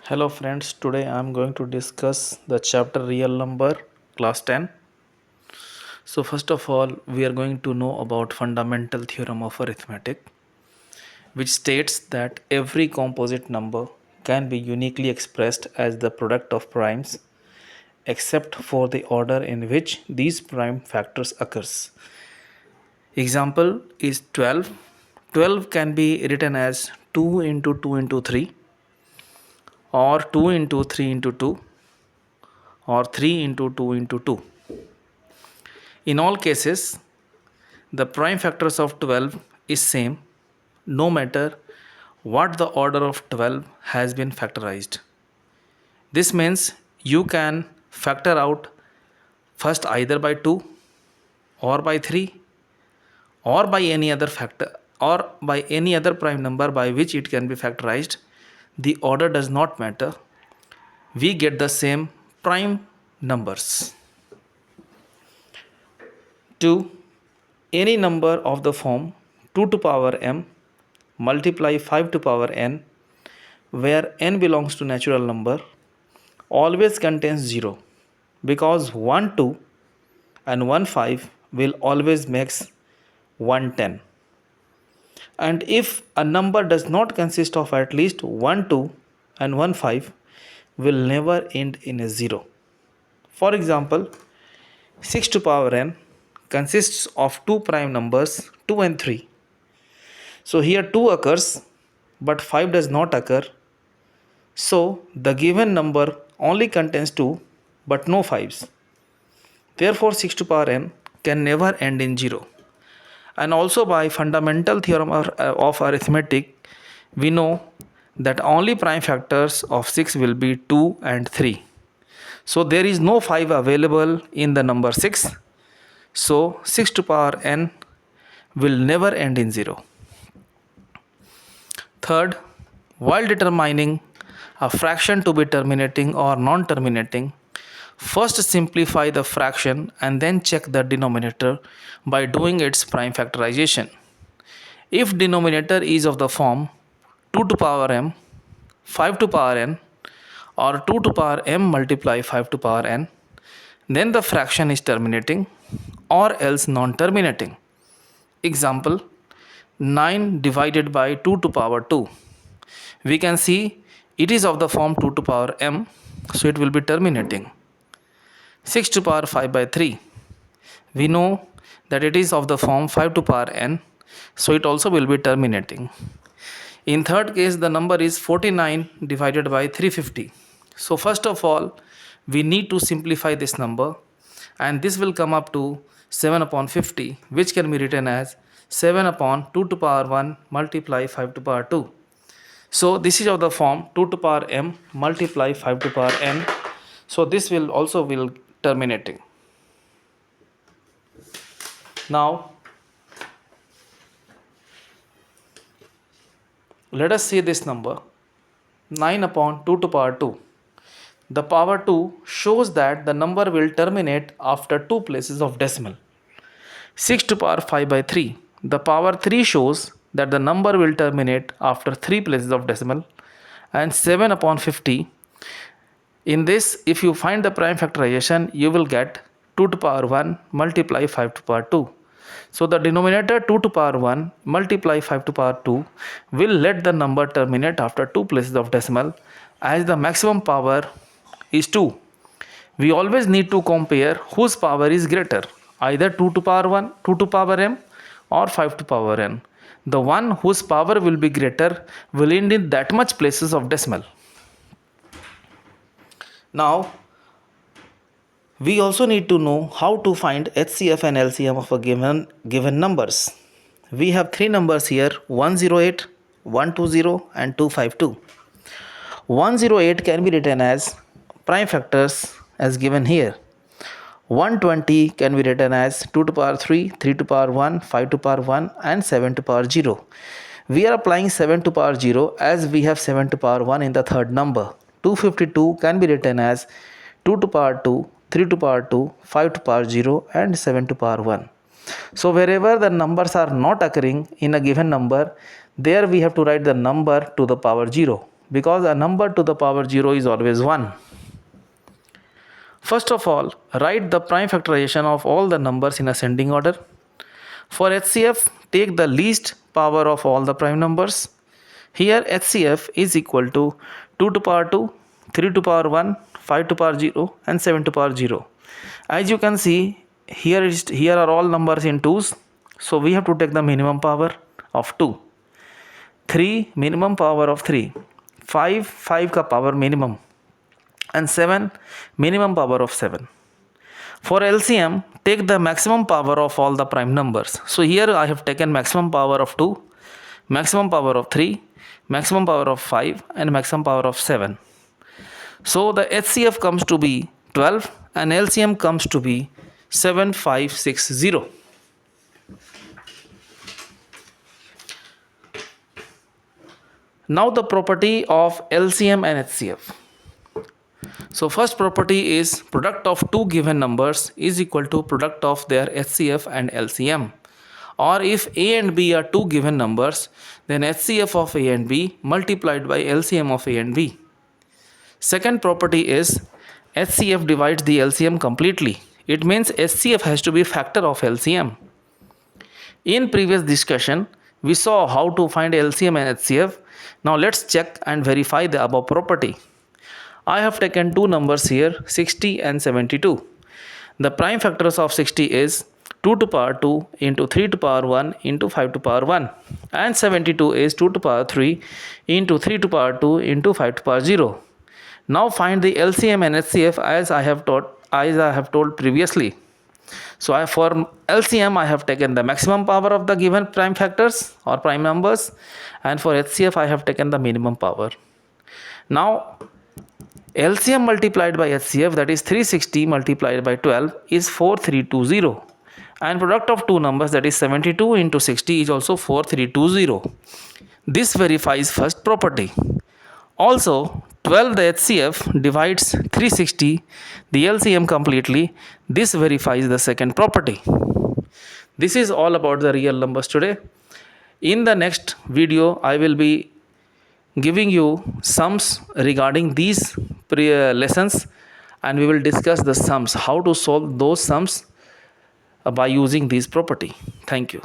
Hello friends, today I am going to discuss the chapter real number class 10. So first of all, we are going to know about fundamental theorem of arithmetic, which states that every composite number can be uniquely expressed as the product of primes except for the order in which these prime factors occurs. Example is 12. 12 can be written as 2 into 2 into 3 or 2 into 3 into 2 or 3 into 2 into 2. In all cases, the prime factors of 12 is same no matter what the order of 12 has been factorized. This means you can factor out first either by 2 or by 3 or by any other factor or by any other prime number by which it can be factorized. The order does not matter. We get the same prime numbers. 2. Any number of the form 2 to power m multiply 5 to power n, where n belongs to natural number, always contains 0, because 1 2 and 1 5 will always makes 1 10. And if a number does not consist of at least 1 2 and 1 5, will never end in a 0. For example, 6 to power n consists of two prime numbers 2 and 3. So here 2 occurs but 5 does not occur. So the given number only contains 2 but no 5s. Therefore 6 to power n can never end in 0. And also by fundamental theorem of arithmetic, we know that only prime factors of 6 will be 2 and 3. So there is no 5 available in the number 6. So 6 to power n will never end in 0. Third, while determining a fraction to be terminating or non-terminating, first simplify the fraction and then check the denominator by doing its prime factorization. If denominator is of the form 2 to power m, 5 to power n, or 2 to power m multiply 5 to power n, then the fraction is terminating or else non-terminating. Example, 9 divided by 2 to power 2. We can see it is of the form 2 to power m, so it will be terminating. 6 to power 5 by 3. We know that it is of the form 5 to power n, so it also will be terminating. In third case, the number is 49 divided by 350. So first of all, we need to simplify this number, and this will come up to 7 upon 50, which can be written as 7 upon 2 to power 1 multiply 5 to power 2. So this is of the form 2 to power m multiply 5 to power n. So this will also terminating. Now let us see this number 9 upon 2 to power 2. The power 2 shows that the number will terminate after 2 places of decimal. 6 to power 5 by 3. The power 3 shows that the number will terminate after 3 places of decimal. And 7 upon 50. In this, if you find the prime factorization, you will get 2 to power 1 multiply 5 to power 2. So the denominator 2 to power 1 multiply 5 to power 2 will let the number terminate after 2 places of decimal, as the maximum power is 2. We always need to compare whose power is greater, either 2 to power 1, 2 to power m, or 5 to power n. The one whose power will be greater will end in that much places of decimal. Now, we also need to know how to find HCF and LCM of a given numbers. We have three numbers here, 108, 120 and 252. 108 can be written as prime factors as given here. 120 can be written as 2 to power 3, 3 to power 1, 5 to power 1 and 7 to power 0. We are applying 7 to power 0 as we have 7 to power 1 in the third number. 252 can be written as 2 to power 2, 3 to power 2, 5 to power 0 and 7 to power 1. So wherever the numbers are not occurring in a given number, there we have to write the number to the power 0. because a number to the power 0 is always 1. First of all, write the prime factorization of all the numbers in ascending order. For HCF, take the least power of all the prime numbers. Here HCF is equal to 2 to power 2, 3 to power 1, 5 to power 0 and 7 to power 0. As you can see, here are all numbers in 2's. So we have to take the minimum power of 2. 3 minimum power of 3. 5 ka power minimum. And 7 minimum power of 7. For LCM, take the maximum power of all the prime numbers. So here I have taken maximum power of 2, maximum power of 3, maximum power of 5 and maximum power of 7. So the HCF comes to be 12 and LCM comes to be 7560. Now the property of LCM and HCF. So first property is product of two given numbers is equal to product of their HCF and LCM. Or if A and B are two given numbers, then HCF of A and B multiplied by LCM of A and B. Second property is HCF divides the LCM completely. It means HCF has to be factor of LCM. In previous discussion, we saw how to find LCM and HCF. Now let's check and verify the above property. I have taken two numbers here, 60 and 72. The prime factors of 60 is 2 to power 2 into 3 to power 1 into 5 to power 1, and 72 is 2 to power 3 into 3 to power 2 into 5 to power 0. Now find the LCM and HCF as I have told previously. So for LCM I have taken the maximum power of the given prime factors or prime numbers, and for HCF I have taken the minimum power. Now LCM multiplied by HCF, that is 360 multiplied by 12, is 4320, and product of two numbers, that is 72 into 60, is also 4320. This verifies first property. Also 12 the HCF divides 360 the LCM completely. This verifies the second property. This is all about the real numbers today. In the next video I will be giving you sums regarding these lessons, and we will discuss the sums, how to solve those sums by using this property. Thank you.